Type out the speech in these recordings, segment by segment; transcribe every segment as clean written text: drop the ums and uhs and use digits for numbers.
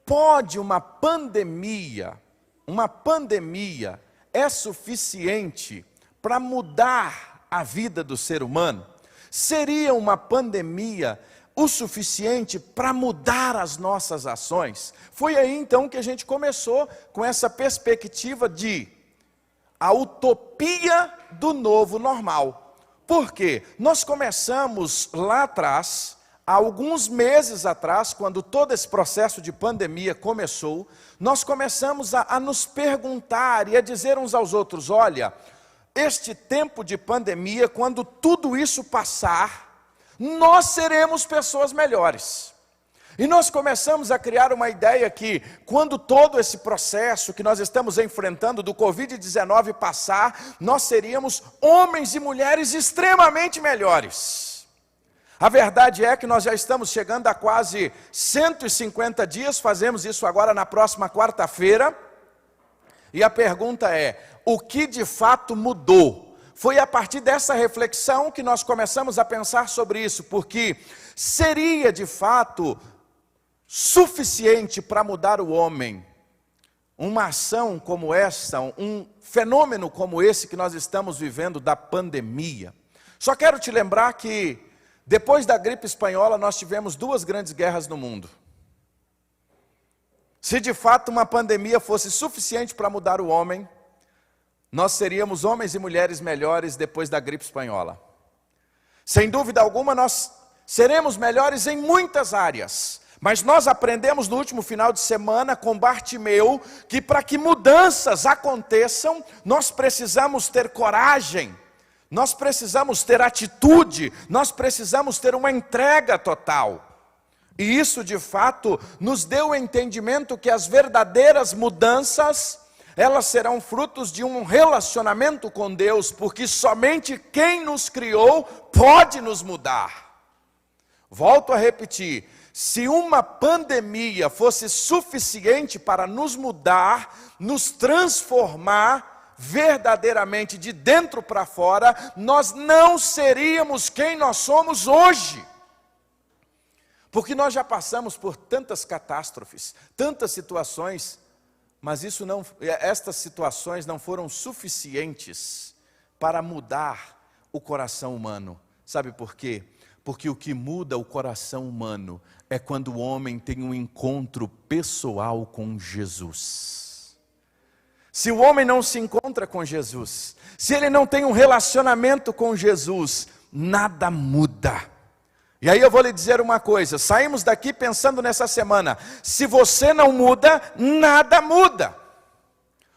Pode uma pandemia é suficiente para mudar a vida do ser humano? Seria uma pandemia o suficiente para mudar as nossas ações? Foi aí então que a gente começou com essa perspectiva de a utopia do novo normal. Por quê? Nós começamos lá atrás, há alguns meses atrás, quando todo esse processo de pandemia começou, nós começamos a nos perguntar e a dizer uns aos outros: olha, este tempo de pandemia, quando tudo isso passar, nós seremos pessoas melhores. E nós começamos a criar uma ideia que, quando todo esse processo que nós estamos enfrentando do Covid-19 passar, nós seríamos homens e mulheres extremamente melhores. A verdade é que nós já estamos chegando a quase 150 dias, fazemos isso agora na próxima quarta-feira, e a pergunta é: o que de fato mudou? Foi a partir dessa reflexão que nós começamos a pensar sobre isso, porque seria de fato suficiente para mudar o homem uma ação como essa, um fenômeno como esse que nós estamos vivendo da pandemia? Só quero te lembrar que depois da gripe espanhola, nós tivemos 2 grandes guerras no mundo. Se de fato uma pandemia fosse suficiente para mudar o homem, nós seríamos homens e mulheres melhores depois da gripe espanhola. Sem dúvida alguma, nós seremos melhores em muitas áreas. Mas nós aprendemos no último final de semana com Bartimeu que para que mudanças aconteçam, nós precisamos ter coragem. Nós precisamos ter atitude, nós precisamos ter uma entrega total. E isso de fato nos deu o entendimento que as verdadeiras mudanças, elas serão frutos de um relacionamento com Deus, porque somente quem nos criou pode nos mudar. Volto a repetir, se uma pandemia fosse suficiente para nos mudar, nos transformar, verdadeiramente de dentro para fora, nós não seríamos quem nós somos hoje. Porque nós já passamos por tantas catástrofes, tantas situações, mas estas situações não foram suficientes para mudar o coração humano. Sabe por quê? Porque o que muda o coração humano é quando o homem tem um encontro pessoal com Jesus. Se o homem não se encontra com Jesus, se ele não tem um relacionamento com Jesus, nada muda. E aí eu vou lhe dizer uma coisa, saímos daqui pensando nessa semana, se você não muda, nada muda.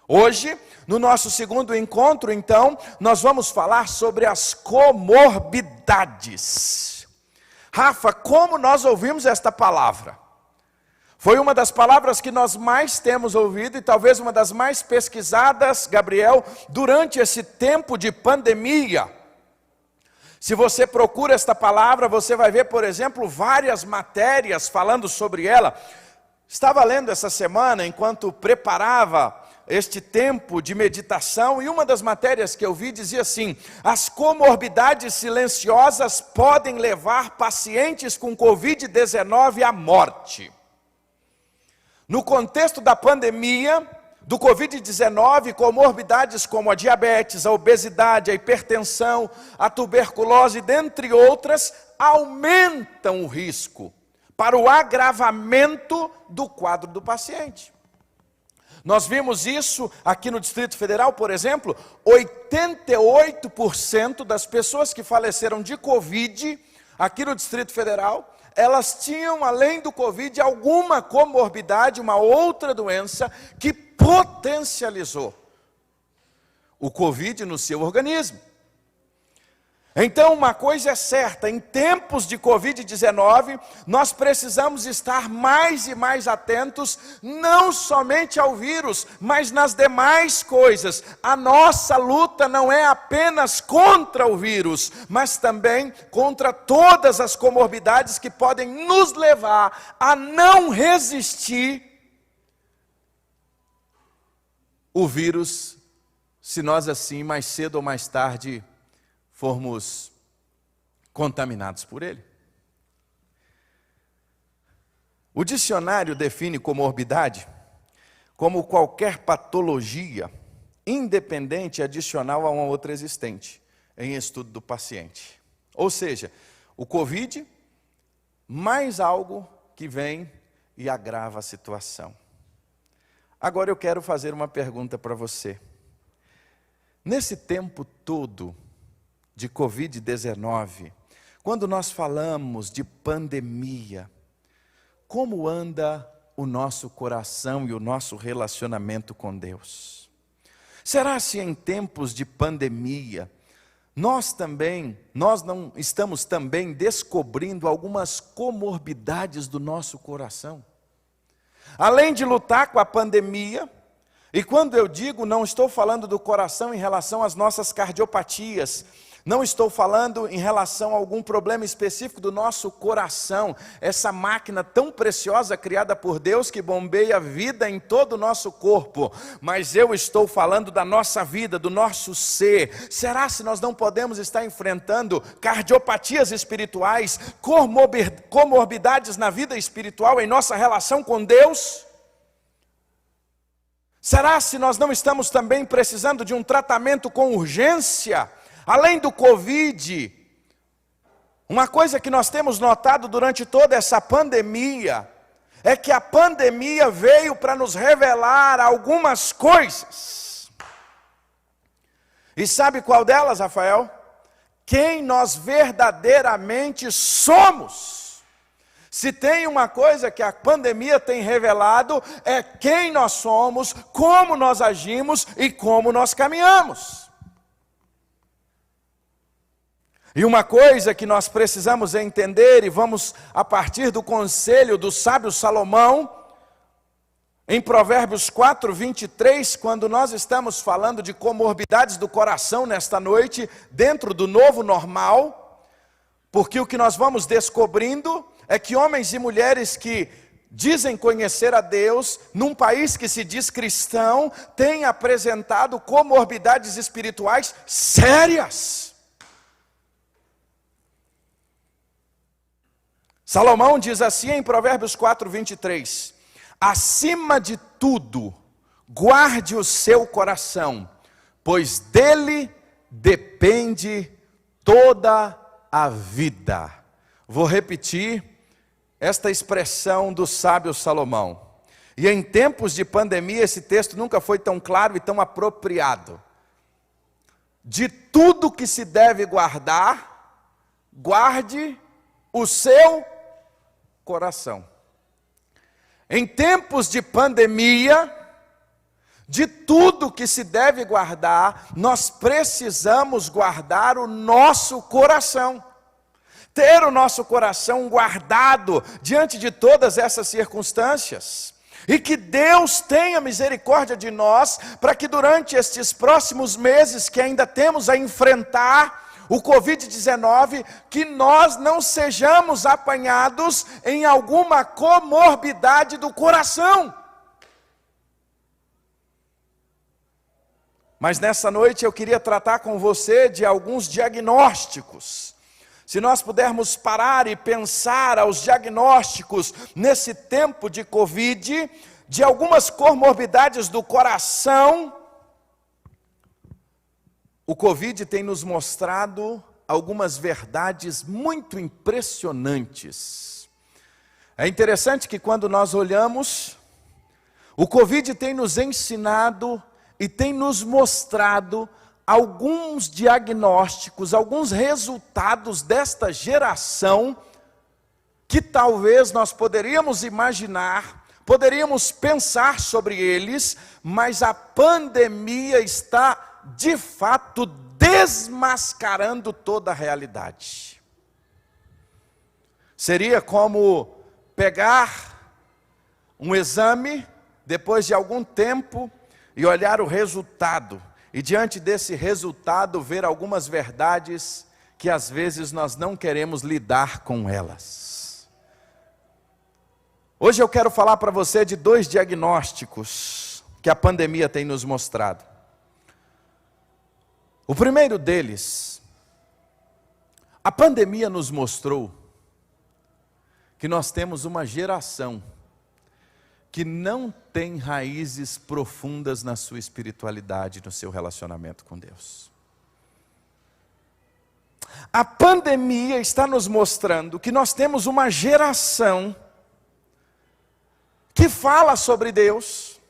Hoje, no nosso segundo encontro, então, nós vamos falar sobre as comorbidades. Rafa, como nós ouvimos esta palavra? Foi uma das palavras que nós mais temos ouvido e talvez uma das mais pesquisadas, Gabriel, durante esse tempo de pandemia. Se você procura esta palavra, você vai ver, por exemplo, várias matérias falando sobre ela. Estava lendo essa semana, enquanto preparava este tempo de meditação, e uma das matérias que eu vi dizia assim: as comorbidades silenciosas podem levar pacientes com Covid-19 à morte. No contexto da pandemia, do Covid-19, comorbidades como a diabetes, a obesidade, a hipertensão, a tuberculose, dentre outras, aumentam o risco para o agravamento do quadro do paciente. Nós vimos isso aqui no Distrito Federal, por exemplo, 88% das pessoas que faleceram de Covid aqui no Distrito Federal, elas tinham, além do Covid, alguma comorbidade, uma outra doença que potencializou o Covid no seu organismo. Então, uma coisa é certa, em tempos de Covid-19, nós precisamos estar mais e mais atentos, não somente ao vírus, mas nas demais coisas. A nossa luta não é apenas contra o vírus, mas também contra todas as comorbidades que podem nos levar a não resistir o vírus, se nós assim, mais cedo ou mais tarde, formos contaminados por ele. O dicionário define comorbidade como qualquer patologia independente e adicional a uma outra existente, em estudo do paciente. Ou seja, o Covid, mais algo que vem e agrava a situação. Agora eu quero fazer uma pergunta para você. Nesse tempo todo de Covid-19, quando nós falamos de pandemia, como anda o nosso coração e o nosso relacionamento com Deus? Será se em tempos de pandemia, nós não estamos também descobrindo algumas comorbidades do nosso coração? Além de lutar com a pandemia, e quando eu digo, não estou falando do coração em relação às nossas cardiopatias, não estou falando em relação a algum problema específico do nosso coração, essa máquina tão preciosa criada por Deus que bombeia vida em todo o nosso corpo, mas eu estou falando da nossa vida, do nosso ser. Será se nós não podemos estar enfrentando cardiopatias espirituais, comorbidades na vida espiritual, em nossa relação com Deus? Será se nós não estamos também precisando de um tratamento com urgência? Além do Covid, uma coisa que nós temos notado durante toda essa pandemia, é que a pandemia veio para nos revelar algumas coisas. E sabe qual delas, Rafael? Quem nós verdadeiramente somos. Se tem uma coisa que a pandemia tem revelado, é quem nós somos, como nós agimos e como nós caminhamos. E uma coisa que nós precisamos entender, e vamos a partir do conselho do sábio Salomão, em Provérbios 4, 23, quando nós estamos falando de comorbidades do coração nesta noite, dentro do novo normal, porque o que nós vamos descobrindo é que homens e mulheres que dizem conhecer a Deus, num país que se diz cristão, têm apresentado comorbidades espirituais sérias. Salomão diz assim em Provérbios 4, 23, acima de tudo, guarde o seu coração, pois dele depende toda a vida. Vou repetir esta expressão do sábio Salomão. E em tempos de pandemia, esse texto nunca foi tão claro e tão apropriado. De tudo que se deve guardar, guarde o seu coração. Em tempos de pandemia, de tudo que se deve guardar, nós precisamos guardar o nosso coração. Ter o nosso coração guardado diante de todas essas circunstâncias. E que Deus tenha misericórdia de nós, para que durante estes próximos meses que ainda temos a enfrentar o Covid-19, que nós não sejamos apanhados em alguma comorbidade do coração. Mas nessa noite eu queria tratar com você de alguns diagnósticos. Se nós pudermos parar e pensar aos diagnósticos nesse tempo de Covid, de algumas comorbidades do coração, o Covid tem nos mostrado algumas verdades muito impressionantes. É interessante que quando nós olhamos, o Covid tem nos ensinado e tem nos mostrado alguns diagnósticos, alguns resultados desta geração, que talvez nós poderíamos imaginar, poderíamos pensar sobre eles, mas a pandemia está de fato desmascarando toda a realidade. Seria como pegar um exame, depois de algum tempo, e olhar o resultado, e diante desse resultado ver algumas verdades que às vezes nós não queremos lidar com elas. Hoje eu quero falar para você de dois diagnósticos que a pandemia tem nos mostrado. O primeiro deles, a pandemia nos mostrou que nós temos uma geração que não tem raízes profundas na sua espiritualidade, no seu relacionamento com Deus. A pandemia está nos mostrando que nós temos uma geração que fala sobre Deus,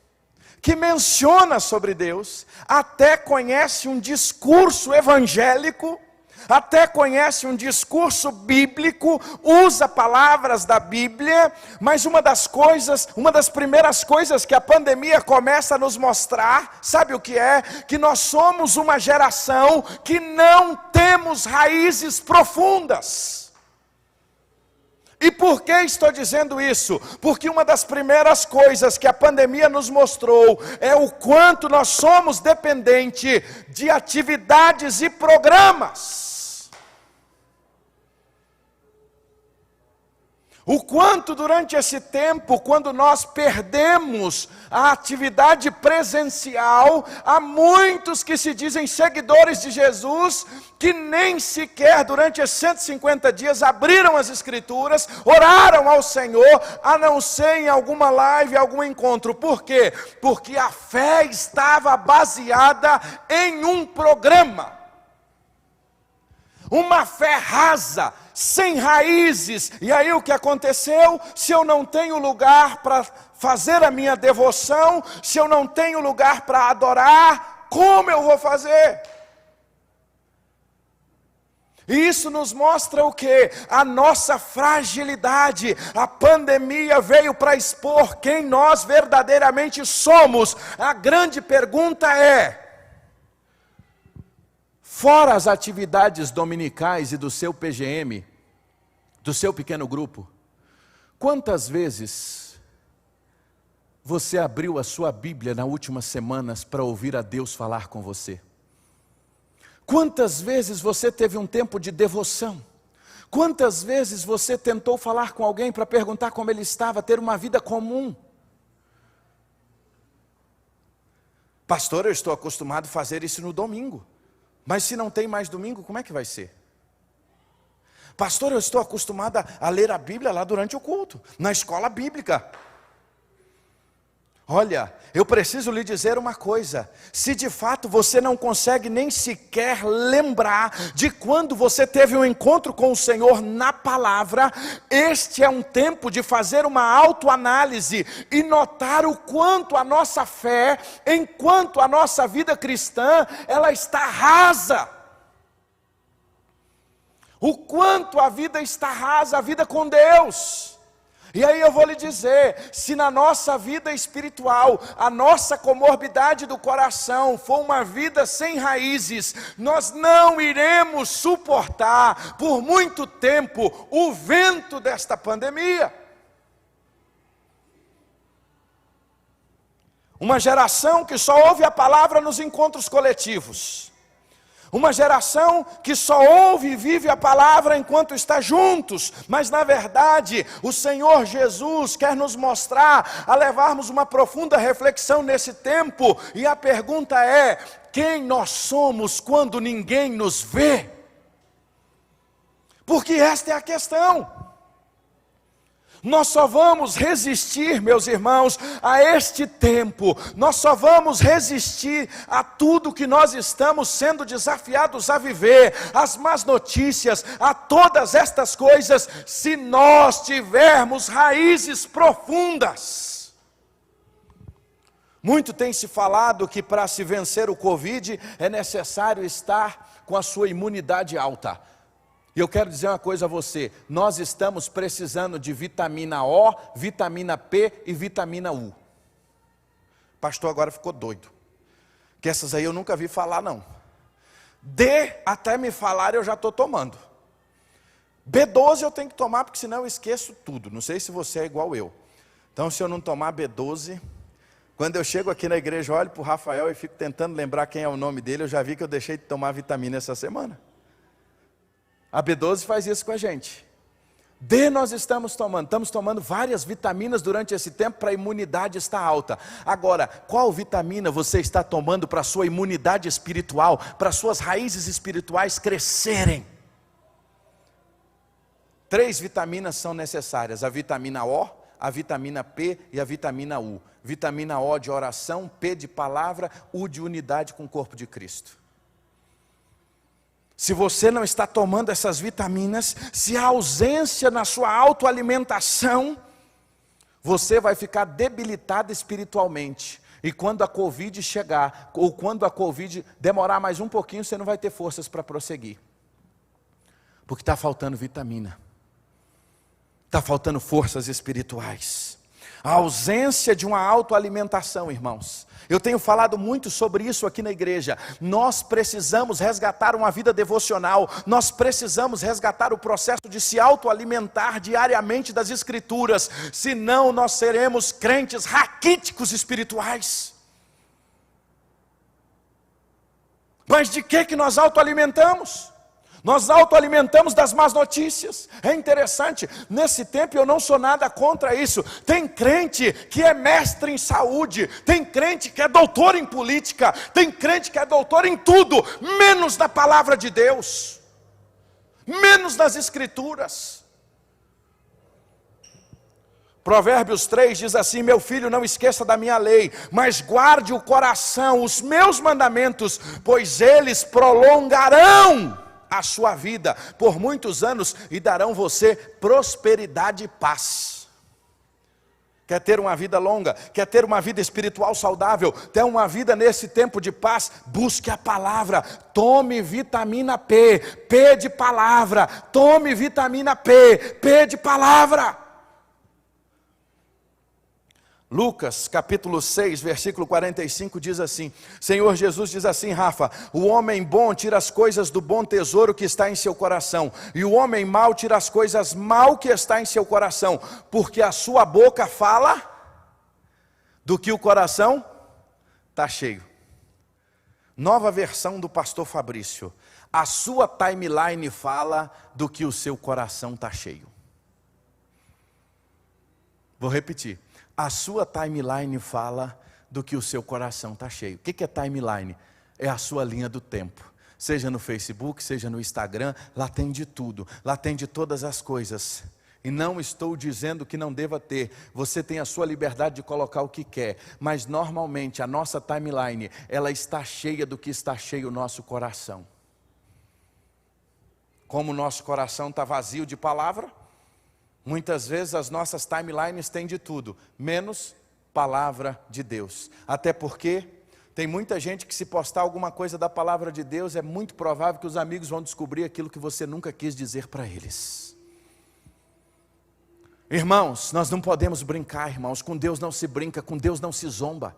que menciona sobre Deus, até conhece um discurso evangélico, até conhece um discurso bíblico, usa palavras da Bíblia, mas uma das primeiras coisas que a pandemia começa a nos mostrar, sabe o que é? Que nós somos uma geração que não temos raízes profundas. E por que estou dizendo isso? Porque uma das primeiras coisas que a pandemia nos mostrou é o quanto nós somos dependentes de atividades e programas. O quanto durante esse tempo, quando nós perdemos a atividade presencial, há muitos que se dizem seguidores de Jesus, que nem sequer durante esses 150 dias abriram as Escrituras, oraram ao Senhor, a não ser em alguma live, algum encontro. Por quê? Porque a fé estava baseada em um programa. Uma fé rasa, sem raízes. E aí o que aconteceu? Se eu não tenho lugar para fazer a minha devoção, se eu não tenho lugar para adorar, como eu vou fazer? E isso nos mostra o quê? A nossa fragilidade. A pandemia veio para expor quem nós verdadeiramente somos. A grande pergunta é: fora as atividades dominicais e do seu PGM, do seu pequeno grupo, quantas vezes você abriu a sua Bíblia nas últimas semanas para ouvir a Deus falar com você? Quantas vezes você teve um tempo de devoção? Quantas vezes você tentou falar com alguém para perguntar como ele estava, ter uma vida comum? Pastor, eu estou acostumado a fazer isso no domingo. Mas se não tem mais domingo, como é que vai ser? Pastor, eu estou acostumada a ler a Bíblia lá durante o culto, na escola bíblica. Olha, eu preciso lhe dizer uma coisa: se de fato você não consegue nem sequer lembrar de quando você teve um encontro com o Senhor na palavra, este é um tempo de fazer uma autoanálise e notar o quanto a nossa fé, enquanto a nossa vida cristã, ela está rasa. O quanto a vida está rasa, a vida com Deus. E aí eu vou lhe dizer, se na nossa vida espiritual, a nossa comorbidade do coração for uma vida sem raízes, nós não iremos suportar por muito tempo o vento desta pandemia. Uma geração que só ouve a palavra nos encontros coletivos. Uma geração que só ouve e vive a palavra enquanto está juntos, mas na verdade o Senhor Jesus quer nos mostrar, a levarmos uma profunda reflexão nesse tempo, e a pergunta é: quem nós somos quando ninguém nos vê? Porque esta é a questão. Nós só vamos resistir, meus irmãos, a este tempo. Nós só vamos resistir a tudo que nós estamos sendo desafiados a viver, as más notícias, a todas estas coisas, se nós tivermos raízes profundas. Muito tem se falado que para se vencer o Covid é necessário estar com a sua imunidade alta. E eu quero dizer uma coisa a você: nós estamos precisando de vitamina O, vitamina P e vitamina U. O pastor agora ficou doido, que essas aí eu nunca vi falar não. D, até me falar eu já estou tomando. B12 eu tenho que tomar, porque senão eu esqueço tudo. Não sei se você é igual eu. Então se eu não tomar B12, quando eu chego aqui na igreja, eu olho para o Rafael e fico tentando lembrar quem é o nome dele. Eu já vi que eu deixei de tomar vitamina essa semana. A B12 faz isso com a gente. D nós estamos tomando várias vitaminas durante esse tempo para a imunidade estar alta. Agora, qual vitamina você está tomando para a sua imunidade espiritual, para as suas raízes espirituais crescerem? 3 vitaminas são necessárias: a vitamina O, a vitamina P e a vitamina U. Vitamina O de oração, P de palavra, U de unidade com o corpo de Cristo. Se você não está tomando essas vitaminas, se há ausência na sua autoalimentação, você vai ficar debilitado espiritualmente. E quando a Covid chegar, ou quando a Covid demorar mais um pouquinho, você não vai ter forças para prosseguir. Porque está faltando vitamina. Está faltando forças espirituais. A ausência de uma autoalimentação, irmãos. Eu tenho falado muito sobre isso aqui na igreja. Nós precisamos resgatar uma vida devocional. Nós precisamos resgatar o processo de se autoalimentar diariamente das Escrituras. Senão nós seremos crentes raquíticos espirituais. Mas de que nós autoalimentamos? Nós autoalimentamos das más notícias. É interessante, nesse tempo eu não sou nada contra isso. Tem crente que é mestre em saúde, tem crente que é doutor em política, tem crente que é doutor em tudo, menos na palavra de Deus, menos nas Escrituras. Provérbios 3 diz assim: meu filho, não esqueça da minha lei, mas guarde o coração, os meus mandamentos, pois eles prolongarão a sua vida por muitos anos e darão você prosperidade e paz. Quer ter uma vida longa? Quer ter uma vida espiritual saudável? Ter uma vida nesse tempo de paz? Busque a palavra. Tome vitamina P. P de palavra. Tome vitamina P. P de palavra. Lucas capítulo 6, versículo 45 diz assim: Senhor Jesus diz assim, Rafa: o homem bom tira as coisas do bom tesouro que está em seu coração, e o homem mau tira as coisas mal que está em seu coração, porque a sua boca fala do que o coração está cheio. Nova versão do pastor Fabrício: a sua timeline fala do que o seu coração está cheio. Vou repetir. A sua timeline fala do que o seu coração está cheio. O que é timeline? É a sua linha do tempo. Seja no Facebook, seja no Instagram, lá tem de tudo. Lá tem de todas as coisas. E não estou dizendo que não deva ter. Você tem a sua liberdade de colocar o que quer. Mas normalmente a nossa timeline, ela está cheia do que está cheio o nosso coração. Como o nosso coração está vazio de palavra, muitas vezes as nossas timelines têm de tudo, menos palavra de Deus. Até porque tem muita gente que, se postar alguma coisa da palavra de Deus, é muito provável que os amigos vão descobrir aquilo que você nunca quis dizer para eles. Irmãos, nós não podemos brincar, irmãos. Com Deus não se brinca, com Deus não se zomba.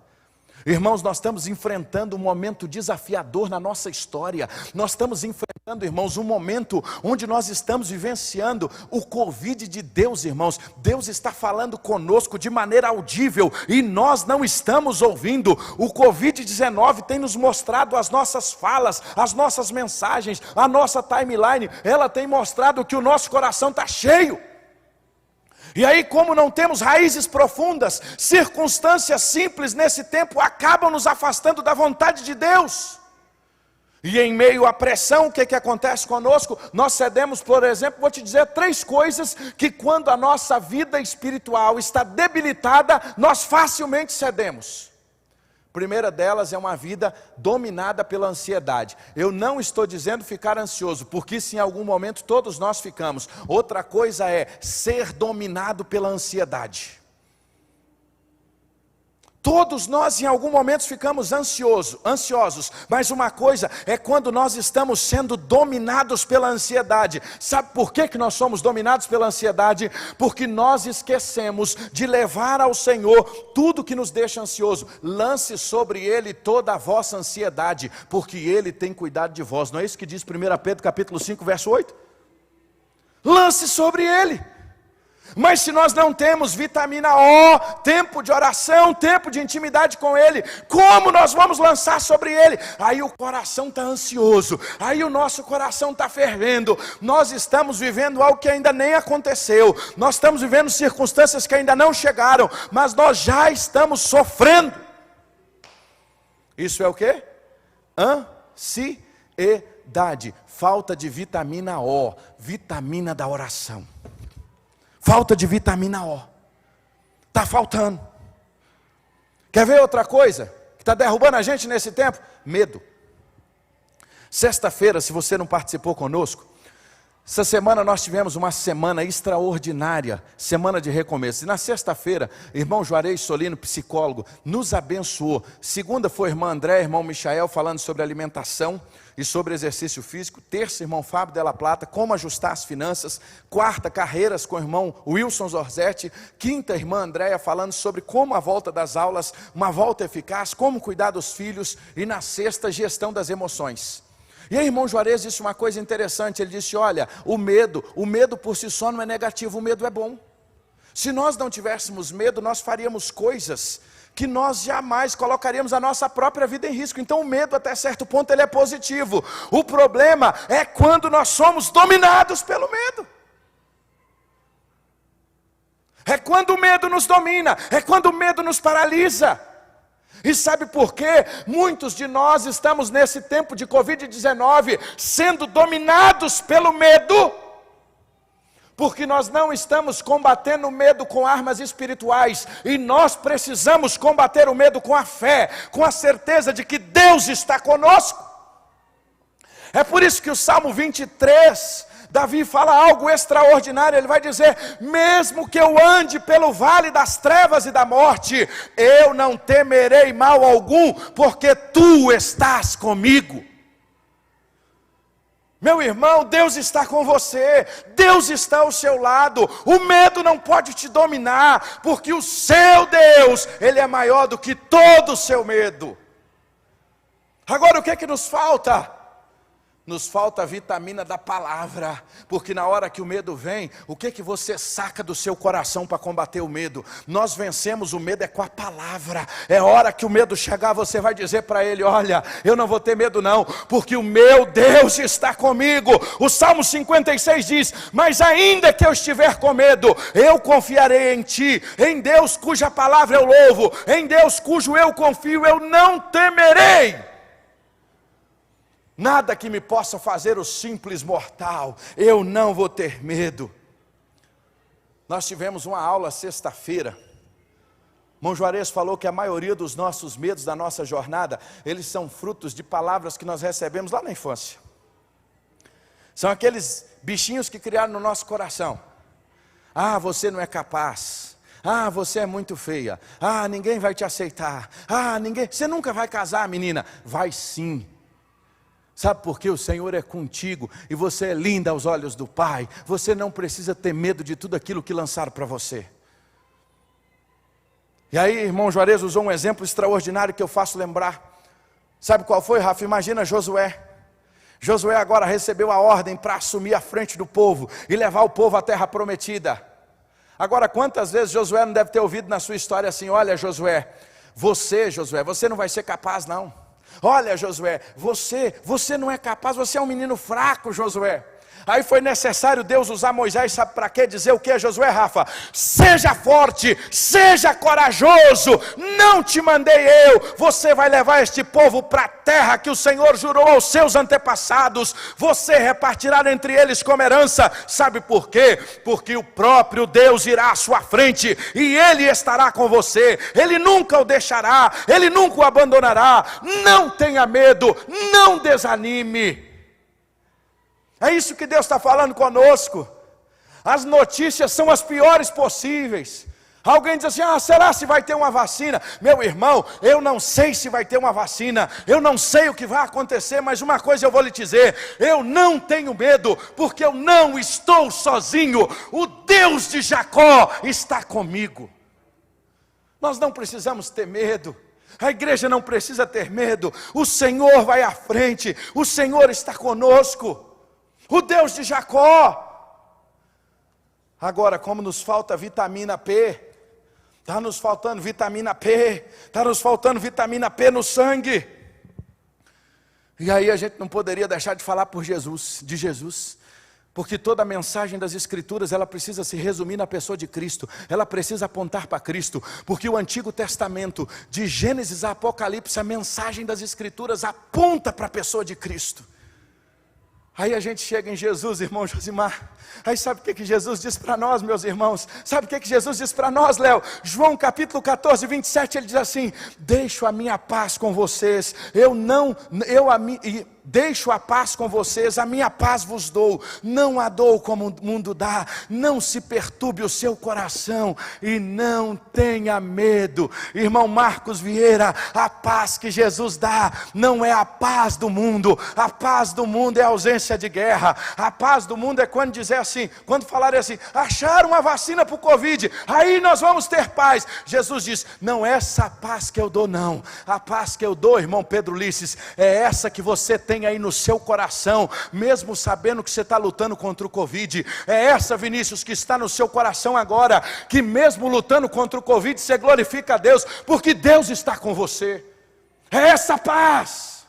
Irmãos, nós estamos enfrentando um momento desafiador na nossa história. Nós estamos enfrentando, irmãos, um momento onde nós estamos vivenciando o Covid de Deus, irmãos. Deus está falando conosco de maneira audível e nós não estamos ouvindo. O Covid-19 tem nos mostrado as nossas falas, as nossas mensagens, a nossa timeline. Ela tem mostrado que o nosso coração está cheio. E aí, como não temos raízes profundas, circunstâncias simples nesse tempo acabam nos afastando da vontade de Deus. E em meio à pressão, o que acontece conosco? Nós cedemos, por exemplo, vou te dizer 3 coisas que, quando a nossa vida espiritual está debilitada, nós facilmente cedemos. A primeira delas é uma vida dominada pela ansiedade. Eu não estou dizendo ficar ansioso, porque se em algum momento todos nós ficamos. Outra coisa é ser dominado pela ansiedade. Todos nós em algum momento ficamos ansiosos, mas uma coisa é quando nós estamos sendo dominados pela ansiedade. Sabe por que nós somos dominados pela ansiedade? Porque nós esquecemos de levar ao Senhor tudo que nos deixa ansioso. Lance sobre Ele toda a vossa ansiedade, porque Ele tem cuidado de vós. Não é isso que diz 1 Pedro capítulo 5, verso 8? Lance sobre Ele. Mas se nós não temos vitamina O, tempo de oração, tempo de intimidade com Ele, como nós vamos lançar sobre Ele? Aí o coração está ansioso, aí o nosso coração está fervendo, nós estamos vivendo algo que ainda nem aconteceu, nós estamos vivendo circunstâncias que ainda não chegaram, mas nós já estamos sofrendo. Isso é o quê? Ansiedade, falta de vitamina O, vitamina da oração. Falta de vitamina O. Está faltando. Quer ver outra coisa que está derrubando a gente nesse tempo? Medo. Sexta-feira, se você não participou conosco, essa semana nós tivemos uma semana extraordinária, semana de recomeço. E na sexta-feira, irmão Juarez Solino, psicólogo, nos abençoou. Segunda foi irmã André, irmão Michael, falando sobre alimentação e sobre exercício físico. Terça, irmão Fábio Della Plata, como ajustar as finanças. Quarta, carreiras com o irmão Wilson Zorzetti. Quinta, irmã Andréia, falando sobre como a volta das aulas, uma volta eficaz, como cuidar dos filhos. E na sexta, gestão das emoções. E aí, irmão Juarez disse uma coisa interessante, ele disse, olha, o medo por si só não é negativo, o medo é bom. Se nós não tivéssemos medo, nós faríamos coisas que nós jamais colocaríamos a nossa própria vida em risco. Então o medo, até certo ponto, ele é positivo. O problema é quando nós somos dominados pelo medo. É quando o medo nos domina, é quando o medo nos paralisa. E sabe por quê? Muitos de nós estamos nesse tempo de Covid-19 sendo dominados pelo medo, porque nós não estamos combatendo o medo com armas espirituais, e nós precisamos combater o medo com a fé, com a certeza de que Deus está conosco. É por isso que o Salmo 23, Davi fala algo extraordinário, ele vai dizer, mesmo que eu ande pelo vale das trevas e da morte, eu não temerei mal algum, porque tu estás comigo. Meu irmão, Deus está com você, Deus está ao seu lado, o medo não pode te dominar, porque o seu Deus, Ele é maior do que todo o seu medo. Agora o que é que nos falta? Nos falta a vitamina da palavra, porque na hora que o medo vem, o que você saca do seu coração para combater o medo? Nós vencemos o medo é com a palavra. É hora que o medo chegar, você vai dizer para ele, olha, eu não vou ter medo não, porque o meu Deus está comigo. O Salmo 56 diz, mas ainda que eu estiver com medo, eu confiarei em ti, em Deus cuja palavra eu louvo, em Deus cujo eu confio, eu não temerei. Nada que me possa fazer o simples mortal, eu não vou ter medo. Nós tivemos uma aula sexta-feira, irmão Juarez falou que a maioria dos nossos medos da nossa jornada, eles são frutos de palavras que nós recebemos lá na infância. São aqueles bichinhos que criaram no nosso coração. Ah, você não é capaz. Ah, você é muito feia. Ah, ninguém vai te aceitar. Ah, você nunca vai casar, menina. Vai sim. Sabe por quê? O Senhor é contigo e você é linda aos olhos do Pai. Você não precisa ter medo de tudo aquilo que lançaram para você. E aí, irmão Juarez usou um exemplo extraordinário que eu faço lembrar. Sabe qual foi, Rafa? Imagina Josué. Josué agora recebeu a ordem para assumir a frente do povo e levar o povo à terra prometida. Agora, quantas vezes Josué não deve ter ouvido na sua história assim, olha Josué, você não vai ser capaz não. Olha Josué, você não é capaz, você é um menino fraco Josué. Aí foi necessário Deus usar Moisés, sabe para quê? Dizer o que, Josué, Rafa? Seja forte, seja corajoso, não te mandei eu, você vai levar este povo para a terra que o Senhor jurou aos seus antepassados, você repartirá entre eles como herança. Sabe por quê? Porque o próprio Deus irá à sua frente, e Ele estará com você, Ele nunca o deixará, Ele nunca o abandonará. Não tenha medo, não desanime. É isso que Deus está falando conosco. As notícias são as piores possíveis. Alguém diz assim, será se vai ter uma vacina? Meu irmão, eu não sei se vai ter uma vacina, eu não sei o que vai acontecer, mas uma coisa eu vou lhe dizer, eu não tenho medo, porque eu não estou sozinho, o Deus de Jacó está comigo. Nós não precisamos ter medo. A igreja não precisa ter medo, o Senhor vai à frente, o Senhor está conosco. O Deus de Jacó. Agora, como nos falta vitamina P, está nos faltando vitamina P, está nos faltando vitamina P no sangue. E aí a gente não poderia deixar de falar de Jesus. Porque toda a mensagem das Escrituras, ela precisa se resumir na pessoa de Cristo. Ela precisa apontar para Cristo. Porque o Antigo Testamento, de Gênesis a Apocalipse, a mensagem das Escrituras aponta para a pessoa de Cristo. Aí a gente chega em Jesus, irmão Josimar. Aí sabe o que Jesus diz para nós, meus irmãos? Sabe o que Jesus diz para nós, Léo? João capítulo 14, 27, ele diz assim: deixo a minha paz com vocês, deixo a paz com vocês, a minha paz vos dou, não a dou como o mundo dá. Não se perturbe o seu coração e não tenha medo. Irmão Marcos Vieira, a paz que Jesus dá não é a paz do mundo. A paz do mundo é a ausência de guerra. A paz do mundo é quando dizer assim, quando falarem assim: acharam uma vacina para o Covid, aí nós vamos ter paz. Jesus diz: não é essa paz que eu dou, não. A paz que eu dou, irmão Pedro Ulisses, é essa que você tem aí no seu coração, mesmo sabendo que você está lutando contra o Covid. É essa, Vinícius, que está no seu coração agora, que mesmo lutando contra o Covid, você glorifica a Deus, porque Deus está com você. É essa paz.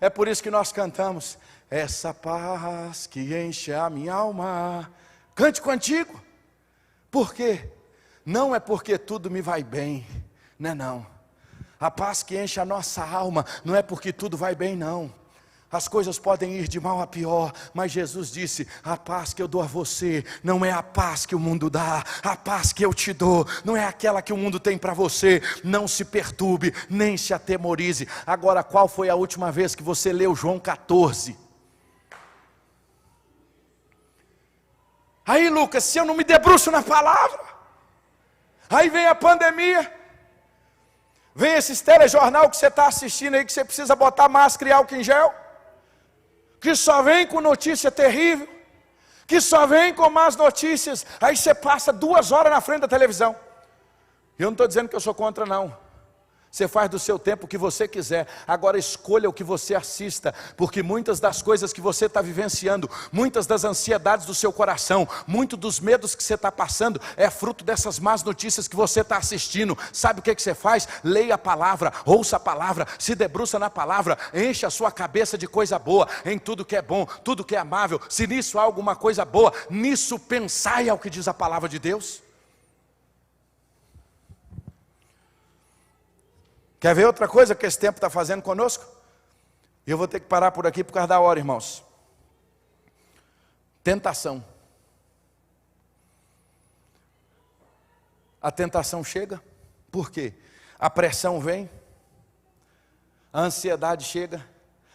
É por isso que nós cantamos: essa paz que enche a minha alma. Cante contigo. Por quê? Não é porque tudo me vai bem, não. A paz que enche a nossa alma não é porque tudo vai bem, não. As coisas podem ir de mal a pior, mas Jesus disse: a paz que eu dou a você não é a paz que o mundo dá. A paz que eu te dou não é aquela que o mundo tem para você. Não se perturbe, nem se atemorize. Agora, qual foi a última vez que você leu João 14? Aí, Lucas, se eu não me debruço na palavra, aí vem a pandemia, vem esses telejornal que você está assistindo aí, que você precisa botar máscara e álcool em gel, que só vem com notícia terrível, que só vem com más notícias. Aí você passa 2 horas na frente da televisão. Eu não estou dizendo que eu sou contra, não. Você faz do seu tempo o que você quiser. Agora escolha o que você assista, porque muitas das coisas que você está vivenciando, muitas das ansiedades do seu coração, muito dos medos que você está passando, é fruto dessas más notícias que você está assistindo. Sabe o que você faz? Leia a palavra, ouça a palavra, se debruça na palavra, enche a sua cabeça de coisa boa, em tudo que é bom, tudo que é amável. Se nisso há alguma coisa boa, nisso pensai, é o que diz a palavra de Deus. Quer ver outra coisa que esse tempo está fazendo conosco? E eu vou ter que parar por aqui por causa da hora, irmãos. Tentação. A tentação chega. Por quê? A pressão vem. A ansiedade chega.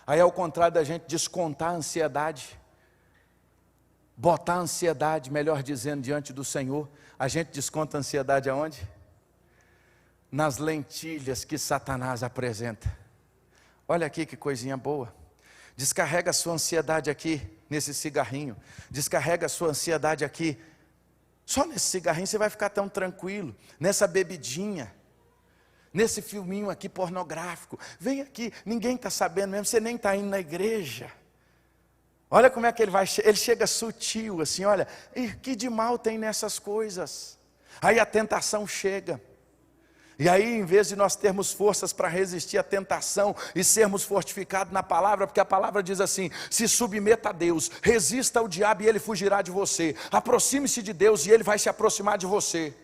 Aí, ao contrário da gente descontar a ansiedade, botar a ansiedade, melhor dizendo, diante do Senhor, a gente desconta a ansiedade aonde? Nas lentilhas que Satanás apresenta. Olha aqui que coisinha boa. Descarrega a sua ansiedade aqui, nesse cigarrinho. Descarrega a sua ansiedade aqui. Só nesse cigarrinho você vai ficar tão tranquilo. Nessa bebidinha. Nesse filminho aqui pornográfico. Vem aqui, ninguém está sabendo mesmo, você nem está indo na igreja. Olha como é que ele chega sutil assim, olha. E que de mal tem nessas coisas? Aí a tentação chega. E aí, em vez de nós termos forças para resistir à tentação e sermos fortificados na palavra, porque a palavra diz assim: se submeta a Deus, resista ao diabo e ele fugirá de você. Aproxime-se de Deus e ele vai se aproximar de você.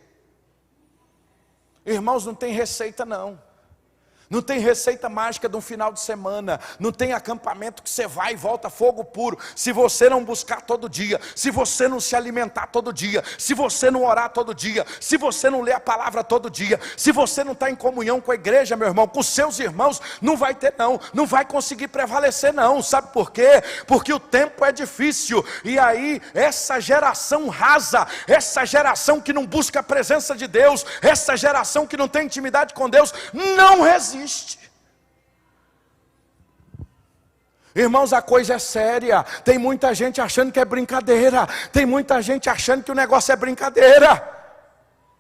Irmãos, não tem receita não. Não tem receita mágica de um final de semana. Não tem acampamento que você vai e volta fogo puro. Se você não buscar todo dia, se você não se alimentar todo dia, se você não orar todo dia, se você não ler a palavra todo dia, se você não está em comunhão com a igreja, meu irmão, com os seus irmãos, não vai ter não, não vai conseguir prevalecer não. Sabe por quê? Porque o tempo é difícil. E aí, essa geração rasa, essa geração que não busca a presença de Deus, essa geração que não tem intimidade com Deus, não resiste. Irmãos, a coisa é séria. Tem muita gente achando que é brincadeira. Tem muita gente achando que o negócio é brincadeira.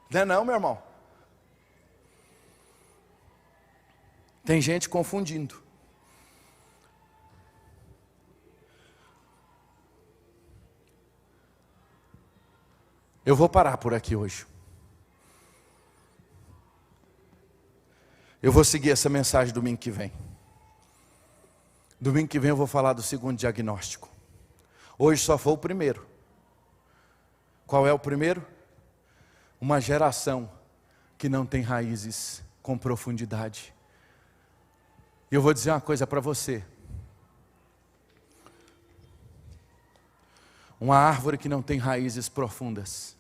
Não é não, meu irmão? Tem gente confundindo. Eu vou parar por aqui hoje. Eu vou seguir essa mensagem domingo que vem. Domingo que vem eu vou falar do segundo diagnóstico. Hoje só foi o primeiro. Qual é o primeiro? Uma geração que não tem raízes com profundidade. E eu vou dizer uma coisa para você. Uma árvore que não tem raízes profundas,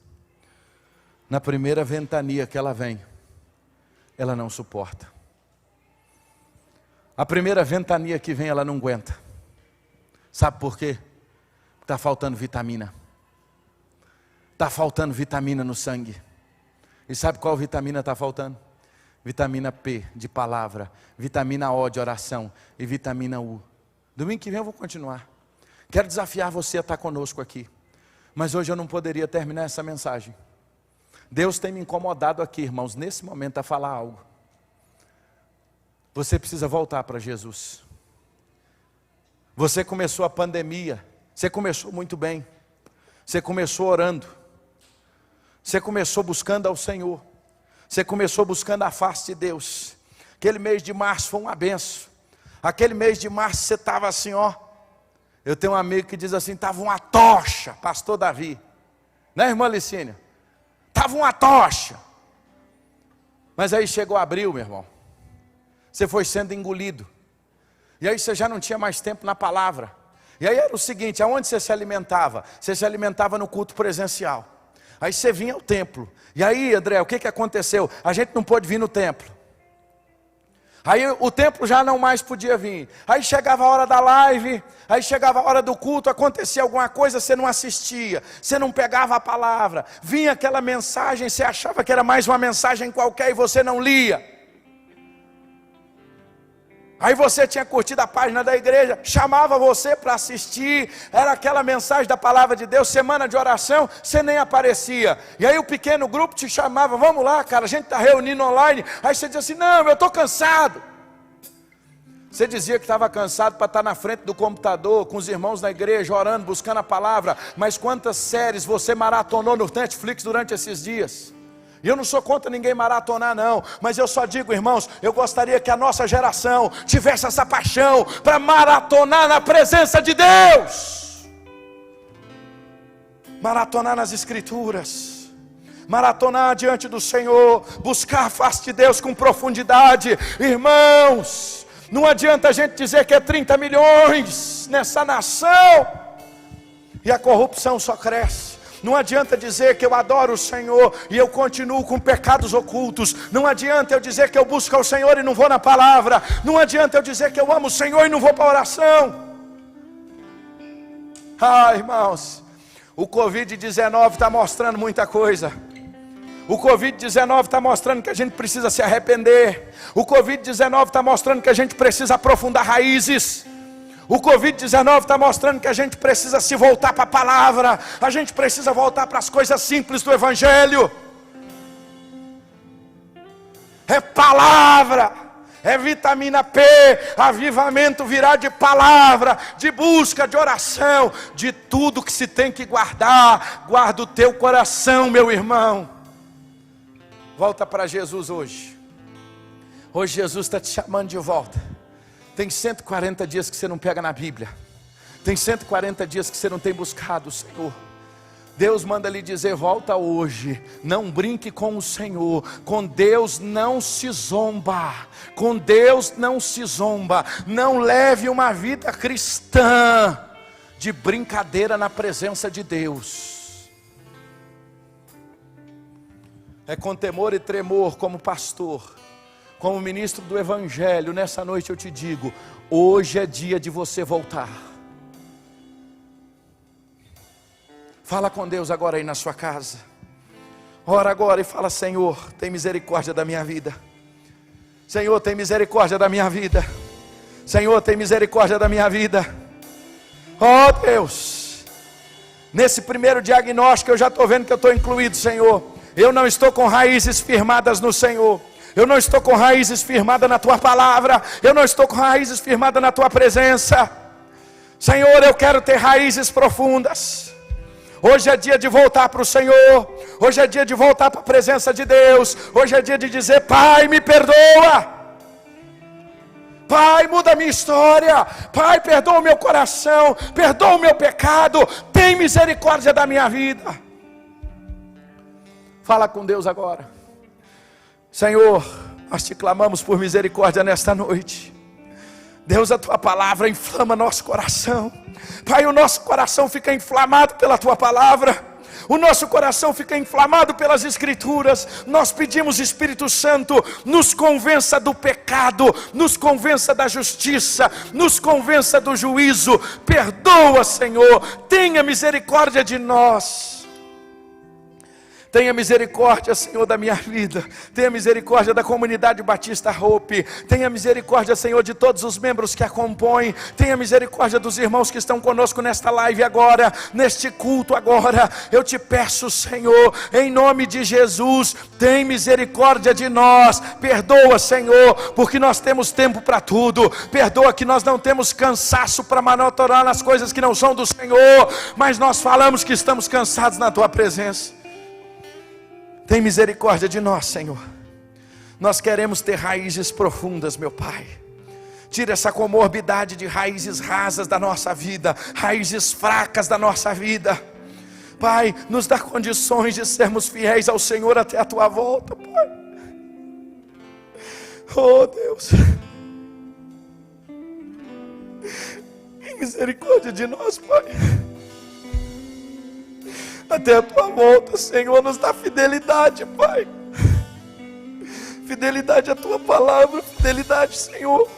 na primeira ventania que ela vem, ela não suporta. A primeira ventania que vem, ela não aguenta. Sabe por quê? Está faltando vitamina. Está faltando vitamina no sangue. E sabe qual vitamina está faltando? Vitamina P, de palavra. Vitamina O, de oração. E vitamina U. Domingo que vem eu vou continuar. Quero desafiar você a estar conosco aqui. Mas hoje eu não poderia terminar essa mensagem. Deus tem me incomodado aqui, irmãos, nesse momento a falar algo. Você precisa voltar para Jesus. Você começou a pandemia. Você começou muito bem. Você começou orando. Você começou buscando ao Senhor. Você começou buscando a face de Deus. Aquele mês de março foi uma benção. Aquele mês de março você estava assim, ó. Eu tenho um amigo que diz assim, estava uma tocha, pastor Davi. Né, irmã Licínia? Estava uma tocha. Mas aí chegou abril, meu irmão. Você foi sendo engolido. E aí você já não tinha mais tempo na palavra. E aí era o seguinte, aonde você se alimentava? Você se alimentava no culto presencial. Aí você vinha ao templo. E aí, André, o que aconteceu? A gente não pôde vir no templo. Aí o templo já não mais podia vir. Aí chegava a hora da live, aí chegava a hora do culto, acontecia alguma coisa, você não assistia, você não pegava a palavra. Vinha aquela mensagem, você achava que era mais uma mensagem qualquer e você não lia. Aí você tinha curtido a página da igreja, chamava você para assistir, era aquela mensagem da palavra de Deus, semana de oração, você nem aparecia. E aí o pequeno grupo te chamava, vamos lá cara, a gente está reunindo online. Aí você dizia assim, não, eu estou cansado. Você dizia que estava cansado para estar na frente do computador, com os irmãos na igreja, orando, buscando a palavra. Mas quantas séries você maratonou no Netflix durante esses dias? E eu não sou contra ninguém maratonar não, mas eu só digo, irmãos, eu gostaria que a nossa geração tivesse essa paixão para maratonar na presença de Deus. Maratonar nas escrituras, maratonar diante do Senhor, buscar a face de Deus com profundidade. Irmãos, não adianta a gente dizer que é 30 milhões nessa nação e a corrupção só cresce. Não adianta dizer que eu adoro o Senhor e eu continuo com pecados ocultos. Não adianta eu dizer que eu busco ao Senhor e não vou na palavra. Não adianta eu dizer que eu amo o Senhor e não vou para a oração. Irmãos, o Covid-19 está mostrando muita coisa. O Covid-19 está mostrando que a gente precisa se arrepender. O Covid-19 está mostrando que a gente precisa aprofundar raízes. O Covid-19 está mostrando que a gente precisa se voltar para a palavra. A gente precisa voltar para as coisas simples do Evangelho. É palavra, é vitamina P. Avivamento virá de palavra, de busca, de oração. De tudo que se tem que guardar. Guarda o teu coração, meu irmão. Volta para Jesus hoje. Hoje Jesus está te chamando de volta. Tem 140 dias que você não pega na Bíblia. Tem 140 dias que você não tem buscado o Senhor. Deus manda lhe dizer, volta hoje. Não brinque com o Senhor. Com Deus não se zomba. Com Deus não se zomba. Não leve uma vida cristã de brincadeira na presença de Deus. É com temor e tremor como pastor, como ministro do Evangelho, nessa noite eu te digo, hoje é dia de você voltar. Fala com Deus agora aí na sua casa. Ora agora e fala, Senhor, tem misericórdia da minha vida. Senhor, tem misericórdia da minha vida. Senhor, tem misericórdia da minha vida. Oh Deus, nesse primeiro diagnóstico eu já estou vendo que eu estou incluído, Senhor. Eu não estou com raízes firmadas no Senhor. Eu não estou com raízes firmadas na Tua palavra. Eu não estou com raízes firmadas na Tua presença. Senhor, eu quero ter raízes profundas. Hoje é dia de voltar para o Senhor. Hoje é dia de voltar para a presença de Deus. Hoje é dia de dizer: Pai, me perdoa. Pai, muda a minha história. Pai, perdoa o meu coração, perdoa o meu pecado, tem misericórdia da minha vida. Fala com Deus agora. Senhor, nós te clamamos por misericórdia nesta noite. Deus, a tua palavra inflama nosso coração. Pai, o nosso coração fica inflamado pela tua palavra. O nosso coração fica inflamado pelas Escrituras. Nós pedimos, Espírito Santo, nos convença do pecado, nos convença da justiça, nos convença do juízo. Perdoa, Senhor, tenha misericórdia de nós. Tenha misericórdia, Senhor, da minha vida. Tenha misericórdia da comunidade Batista Hope. Tenha misericórdia, Senhor, de todos os membros que a compõem. Tenha misericórdia dos irmãos que estão conosco nesta live agora, neste culto agora. Eu te peço, Senhor, em nome de Jesus, tem misericórdia de nós. Perdoa, Senhor, porque nós temos tempo para tudo. Perdoa que nós não temos cansaço para monitorar nas coisas que não são do Senhor, mas nós falamos que estamos cansados na tua presença. Tem misericórdia de nós, Senhor. Nós queremos ter raízes profundas, meu Pai. Tira essa comorbidade de raízes rasas da nossa vida, raízes fracas da nossa vida. Pai, nos dá condições de sermos fiéis ao Senhor até a tua volta, Pai. Oh, Deus, tem misericórdia de nós, Pai. Até a tua volta, Senhor, nos dá fidelidade, Pai. Fidelidade à tua palavra, fidelidade, Senhor.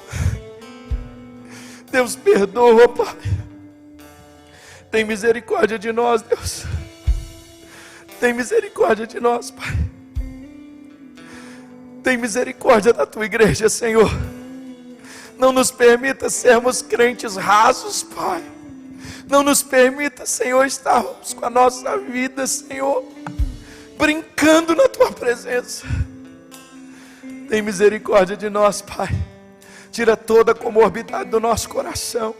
Deus, perdoa, Pai. Tem misericórdia de nós, Deus. Tem misericórdia de nós, Pai. Tem misericórdia da tua igreja, Senhor. Não nos permita sermos crentes rasos, Pai. Não nos permita, Senhor, estarmos com a nossa vida, Senhor, brincando na tua presença. Tem misericórdia de nós, Pai. Tira toda a comorbidade do nosso coração,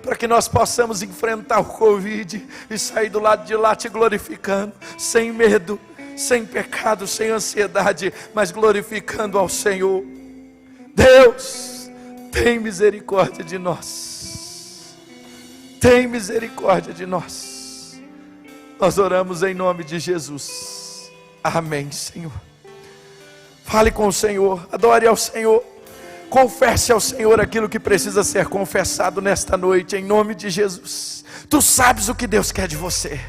para que nós possamos enfrentar o Covid e sair do lado de lá te glorificando, sem medo, sem pecado, sem ansiedade, mas glorificando ao Senhor. Deus, tem misericórdia de nós. Tem misericórdia de nós. Nós oramos em nome de Jesus. Amém, Senhor. Fale com o Senhor, adore ao Senhor. Confesse ao Senhor aquilo que precisa ser confessado nesta noite, em nome de Jesus. Tu sabes o que Deus quer de você.